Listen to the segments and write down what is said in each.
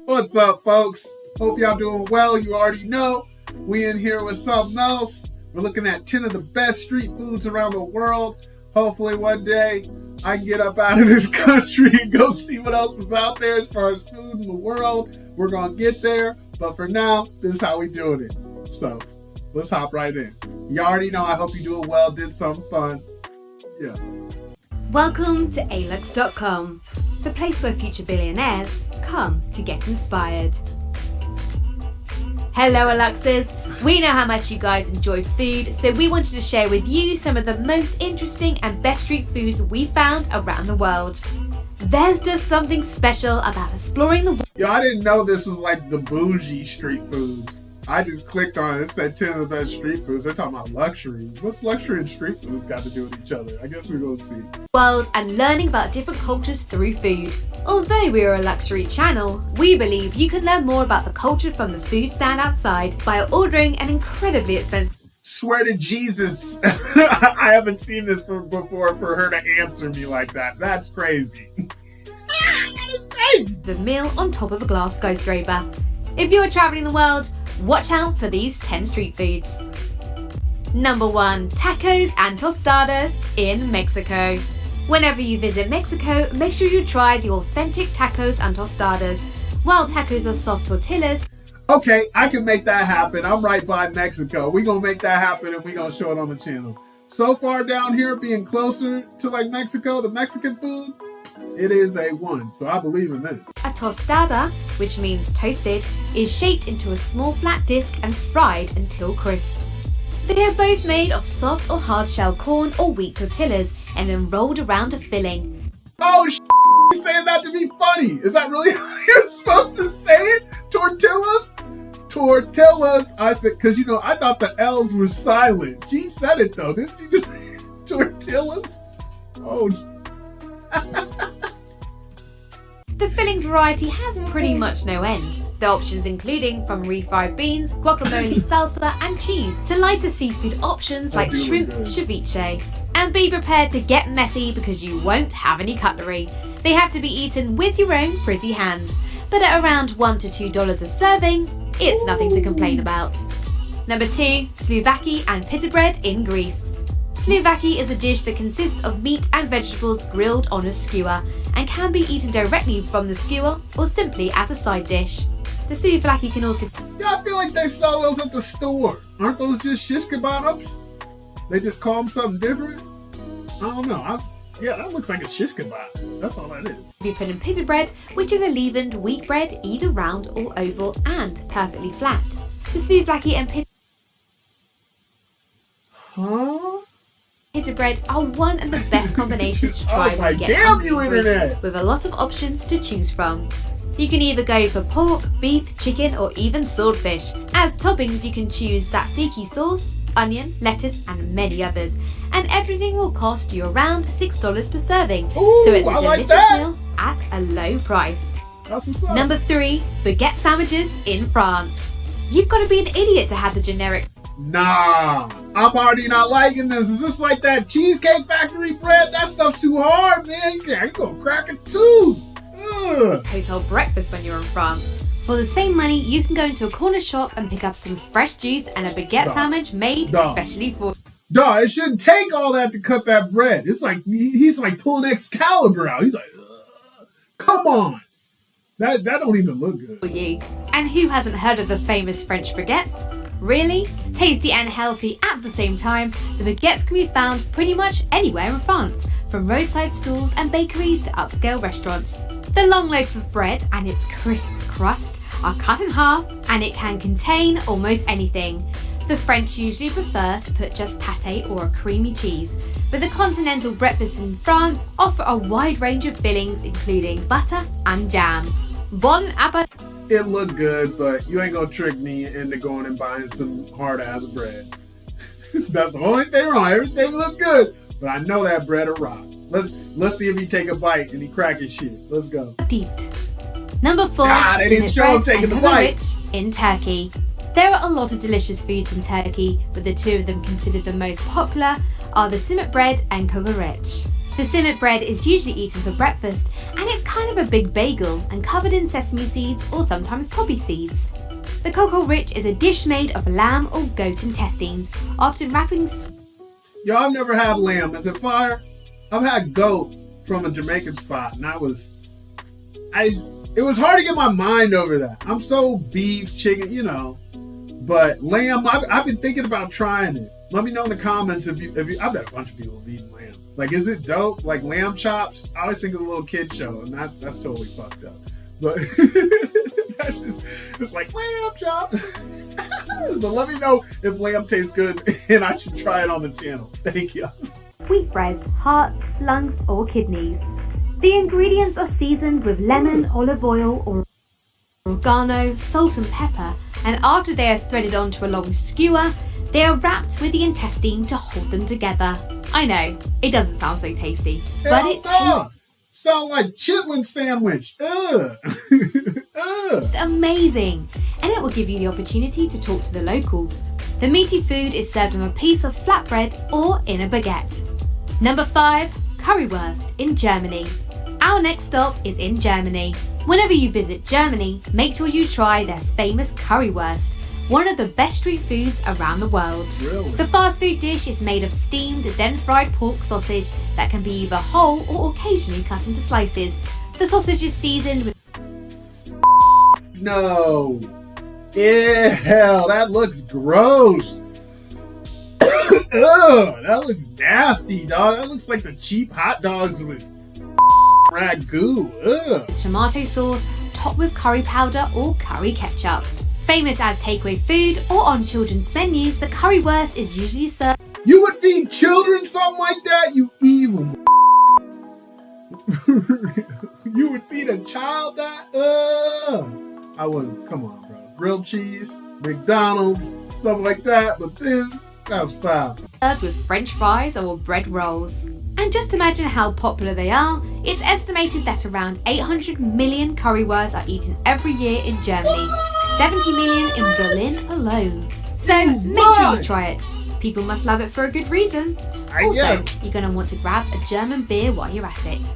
What's up, folks? Hope y'all doing well. You already know we in here with something else. We're looking at 10 of the best street foods around the world. Hopefully one day I can get up out of this country and go see what else is out there as far as food in the world. We're going to get there. But for now, this is how we doing it. So let's hop right in. You already know I hope you're doing well. Did something fun. Yeah. Welcome to alux.com, the place where future billionaires come to get inspired. Hello Aluxers, we know how much you guys enjoy food, so we wanted to share with you some of the most interesting and best street foods we found around the world. There's just something special about exploring the world. Yo, I didn't know this was like the bougie street foods. I just clicked on it. It said 10 of the best street foods. They're talking about luxury. What's luxury and street foods got to do with each other? I guess we're going to see. World and learning about different cultures through food. Although we are a luxury channel, we believe you can learn more about the culture from the food stand outside by ordering an incredibly expensive. Swear to Jesus, I haven't seen this before for her to answer me like that. That's crazy. That is crazy. The meal on top of a glass skyscraper. If you're traveling the world, watch out for these 10 street foods. Number 1, tacos and tostadas in Mexico. Whenever you visit Mexico, make sure you try the authentic tacos and tostadas. While tacos are soft tortillas, okay, I can make that happen. I'm right by Mexico. We're going to make that happen and we're going to show it on the channel. So far down here, being closer to like Mexico, the Mexican food, it is a 1. So I believe in this. A tostada, which means toasted, is shaped into a small flat disc and fried until crisp. They are both made of soft or hard shell corn or wheat tortillas and then rolled around a filling. Oh, you're saying that to be funny. Is that really how you're supposed to say it? Tortillas? Tortillas. I said, because I thought the L's were silent. She said it though. Didn't she just say tortillas? Oh, the fillings variety has pretty much no end. The options including from refried beans, guacamole, salsa and cheese to lighter seafood options like shrimp, ceviche. And be prepared to get messy because you won't have any cutlery. They have to be eaten with your own pretty hands. But at around $1 to $2 a serving, it's nothing to complain about. Number 2, Slouvaki and pita bread in Greece. Slouvaki is a dish that consists of meat and vegetables grilled on a skewer and can be eaten directly from the skewer or simply as a side dish. The souvlaki can also... Yeah, I feel like they sell those at the store. Aren't those just shish kebabs? They just call them something different? I don't know. Yeah, that looks like a shish kebab. That's all that is. be put in pita bread, which is a leavened wheat bread, either round or oval and perfectly flat. The souvlaki and pita bread are one of the best combinations to try when you get hungry with a lot of options to choose from. You can either go for pork, beef, chicken or even swordfish. As toppings you can choose tzatziki sauce, onion, lettuce and many others. And everything will cost you around $6 per serving. Ooh, so it's a delicious meal at a low price. Number 3, baguette sandwiches in France. You've got to be an idiot to have the generic... Nah, I'm already not liking this. Is this like that Cheesecake Factory bread? That stuff's too hard, man. You're gonna crack it too. Ugh. Hotel breakfast when you're in France. For the same money, you can go into a corner shop and pick up some fresh juice and a baguette sandwich made especially for... Duh, it shouldn't take all that to cut that bread. It's like, he's like pulling Excalibur out. He's like, ugh. Come on. That don't even look good. For you. And who hasn't heard of the famous French baguettes? Really? Tasty and healthy at the same time, the baguettes can be found pretty much anywhere in France, from roadside stalls and bakeries to upscale restaurants. The long loaf of bread and its crisp crust are cut in half and it can contain almost anything. The French usually prefer to put just pâté or a creamy cheese, but the continental breakfasts in France offer a wide range of fillings including butter and jam. Bon appétit! It looked good, but you ain't gonna trick me into going and buying some hard-ass bread. That's the only thing wrong. Everything looked good, but I know that bread will rock. Let's see if he take a bite and he crack his shit. Let's go. Number 4, they didn't show him taking the bite. In Turkey. There are a lot of delicious foods in Turkey, but the two of them considered the most popular are the simit bread and kokoreç. The simit bread is usually eaten for breakfast, and it's kind of a big bagel and covered in sesame seeds or sometimes poppy seeds. The cocoa rich is a dish made of lamb or goat intestines, often wrapping... Yo, I've never had lamb. Is it fire? I've had goat from a Jamaican spot, and it was hard to get my mind over that. I'm so beef, chicken, you know. But lamb, I've been thinking about trying it. Let me know in the comments if you. I bet a bunch of people have eaten lamb. Like, is it dope? Like lamb chops? I always think of the little kid show, and that's totally fucked up. But that's just, it's like lamb chops. But let me know if lamb tastes good, and I should try it on the channel. Thank you. Sweetbreads, hearts, lungs, or kidneys. The ingredients are seasoned with lemon, olive oil, or oregano, salt and pepper, and after they are threaded onto a long skewer, they are wrapped with the intestine to hold them together. I know, it doesn't sound so tasty, but it tastes... Sound like chitlin sandwich. Ugh. It's amazing, and it will give you the opportunity to talk to the locals. The meaty food is served on a piece of flatbread or in a baguette. Number 5, currywurst in Germany. Our next stop is in Germany. Whenever you visit Germany, make sure you try their famous currywurst, one of the best street foods around the world. Really? The fast food dish is made of steamed, then fried pork sausage that can be either whole or occasionally cut into slices. The sausage is seasoned with... No. Ew, that looks gross. Ugh, that looks nasty, dog. That looks like the cheap hot dogs with ragu. Ugh. tomato sauce topped with curry powder or curry ketchup. Famous as takeaway food or on children's menus, the currywurst is usually served... You would feed children something like that? You evil. You would feed a child that? I wouldn't. Come on, bro. Grilled cheese, McDonald's, stuff like that. But that's foul. Served with French fries or bread rolls. And just imagine how popular they are. It's estimated that around 800 million currywursts are eaten every year in Germany. 70 million in Berlin alone. So make sure you try it. People must love it for a good reason. Also, you're going to want to grab a German beer while you're at it.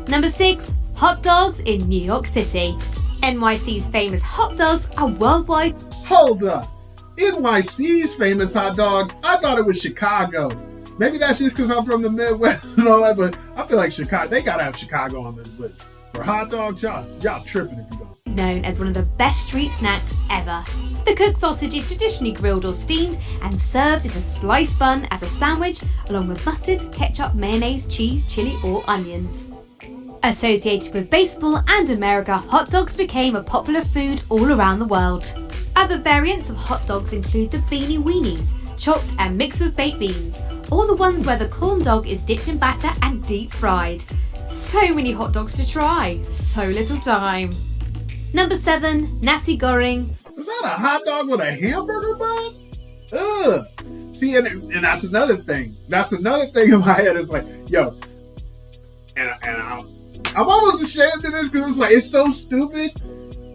Number 6, hot dogs in New York City. NYC's famous hot dogs are worldwide. Hold up. NYC's famous hot dogs? I thought it was Chicago. Maybe that's just because I'm from the Midwest and all that, but I feel like Chicago, they gotta have Chicago on this list. For hot dogs, y'all tripping if you don't. Known as one of the best street snacks ever. The cooked sausage is traditionally grilled or steamed and served in a sliced bun as a sandwich, along with mustard, ketchup, mayonnaise, cheese, chili, or onions. Associated with baseball and America, hot dogs became a popular food all around the world. Other variants of hot dogs include the beanie weenies, chopped and mixed with baked beans, or the ones where the corn dog is dipped in batter and deep fried. So many hot dogs to try, so little time. Number 7, nasi goreng. Is that a hot dog with a hamburger bun? Ugh. See, and that's another thing. That's another thing in my head. It's like, yo, and I'm almost ashamed of this because it's like, it's so stupid.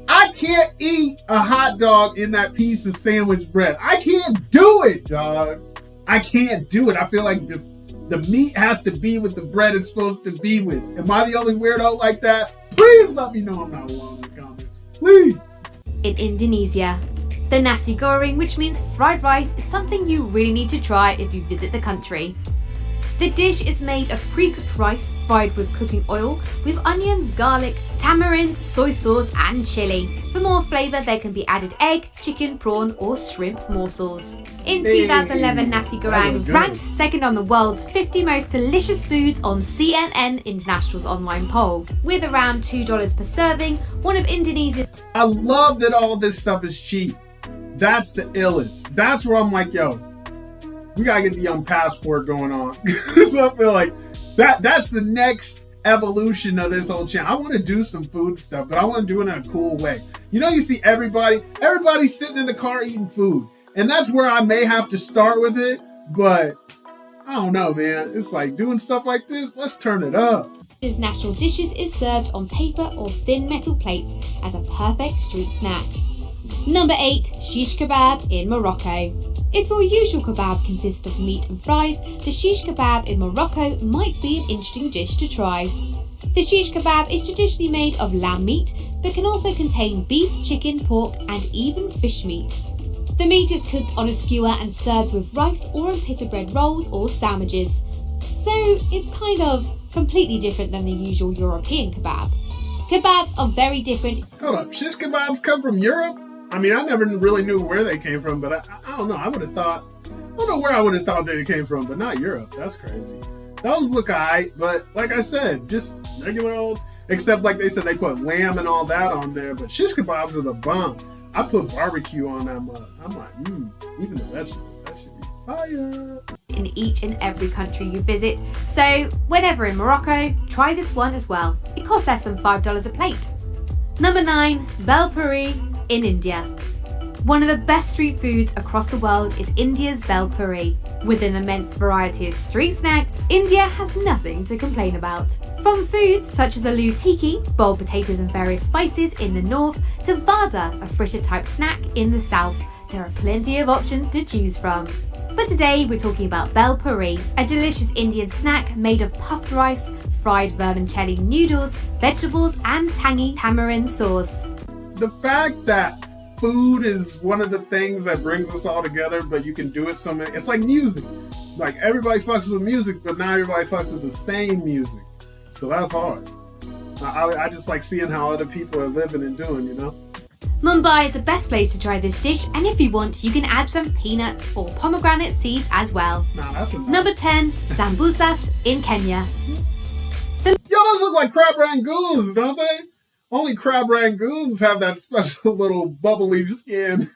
I can't eat a hot dog in that piece of sandwich bread. I can't do it, dog. I can't do it. I feel like the meat has to be what the bread is supposed to be with. Am I the only weirdo like that? Please let me know I'm not alone in the comments. Please. In Indonesia, the nasi goreng, which means fried rice, is something you really need to try if you visit the country. The dish is made of pre-cooked rice fried with cooking oil with onions, garlic, tamarind, soy sauce and chili. For more flavour there can be added egg, chicken, prawn or shrimp morsels. In 2011, nasi goreng ranked second on the world's 50 most delicious foods on CNN International's online poll. With around $2 per serving, one of Indonesia's... I love that all this stuff is cheap. That's the illest. That's where I'm like, yo, we gotta get the Young Passport going on. So I feel like that's the next evolution of this whole channel. I want to do some food stuff, but I want to do it in a cool way. You know, you see everybody's sitting in the car eating food. And that's where I may have to start with it, but I don't know, man. It's like doing stuff like this, let's turn it up. His national dishes is served on paper or thin metal plates as a perfect street snack. Number 8, shish kebab in Morocco. If your usual kebab consists of meat and fries, the shish kebab in Morocco might be an interesting dish to try. The shish kebab is traditionally made of lamb meat, but can also contain beef, chicken, pork, and even fish meat. The meat is cooked on a skewer and served with rice or on pita bread rolls or sandwiches. So it's kind of completely different than the usual European kebab. Kebabs are very different. Hold up, shish kebabs come from Europe? I mean, I never really knew where they came from, but I don't know. I don't know where I would have thought they came from, but not Europe. That's crazy. Those look alright, but like I said, just regular old, except like they said they put lamb and all that on there, but shish kebabs are the bomb. I put barbecue on that mug. I'm like, even the vegetables, that should be fire. In each and every country you visit, so whenever in Morocco, try this one as well. It costs less than $5 a plate. Number 9, Bel Puri in India. One of the best street foods across the world is India's Bel Puri. With an immense variety of street snacks, India has nothing to complain about. From foods such as aloo tikki, boiled potatoes and various spices in the north, to vada, a fritter type snack in the south, there are plenty of options to choose from. But today we're talking about Bel Puri, a delicious Indian snack made of puffed rice, fried vermicelli noodles, vegetables and tangy tamarind sauce. The fact that food is one of the things that brings us all together, but you can do it so many. It's like music. Like everybody fucks with music, but not everybody fucks with the same music. So that's hard. I just like seeing how other people are living and doing, you know? Mumbai is the best place to try this dish, and if you want, you can add some peanuts or pomegranate seeds as well. Nah, that's enough. Number 10, Sambusas in Kenya. Yo, those look like crab rangoons, don't they? Only crab rangoons have that special little bubbly skin.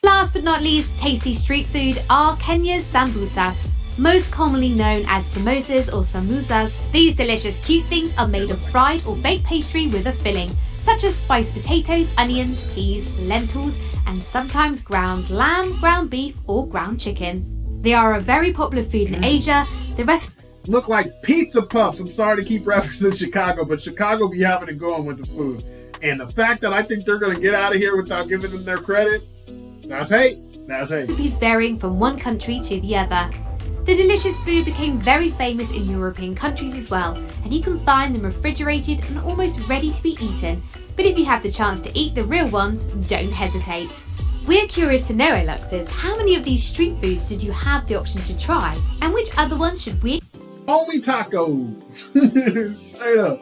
Last but not least, tasty street food are Kenya's sambusas. Most commonly known as samosas or samosas, these delicious cute things are made of fried or baked pastry with a filling, such as spiced potatoes, onions, peas, lentils, and sometimes ground lamb, ground beef, or ground chicken. They are a very popular food in Asia. The rest look like pizza puffs. I'm sorry to keep referencing Chicago, but Chicago be having it going with the food. And the fact that I think they're going to get out of here without giving them their credit, that's hate. That's hate. Recipes varying from one country to the other. The delicious food became very famous in European countries as well, and you can find them refrigerated and almost ready to be eaten. But if you have the chance to eat the real ones, don't hesitate. We're curious to know, Aluxes, how many of these street foods did you have the option to try, and which other ones should we? Only tacos. Straight up.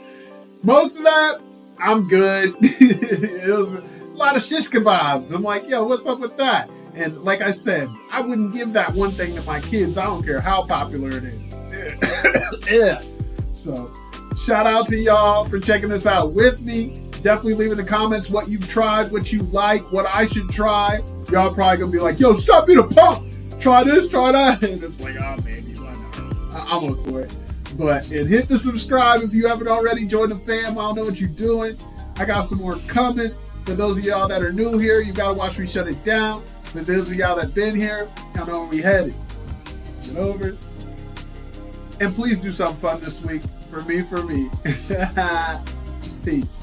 Most of that, I'm good. It was a lot of shish kebabs. I'm like, yo, what's up with that? And like I said, I wouldn't give that one thing to my kids. I don't care how popular it is. Yeah. So, shout out to y'all for checking this out with me. Definitely leave in the comments what you've tried, what you like, what I should try. Y'all probably gonna be like, yo, stop being a punk. Try this, try that. And it's like, oh, man, I'm up for it. And hit the subscribe if you haven't already. Join the fam. I don't know what you're doing. I got some more coming. For those of y'all that are new here, you got to watch me shut it down. For those of y'all that been here, y'all know where we headed. Get over it. And please do something fun this week. For me. Peace.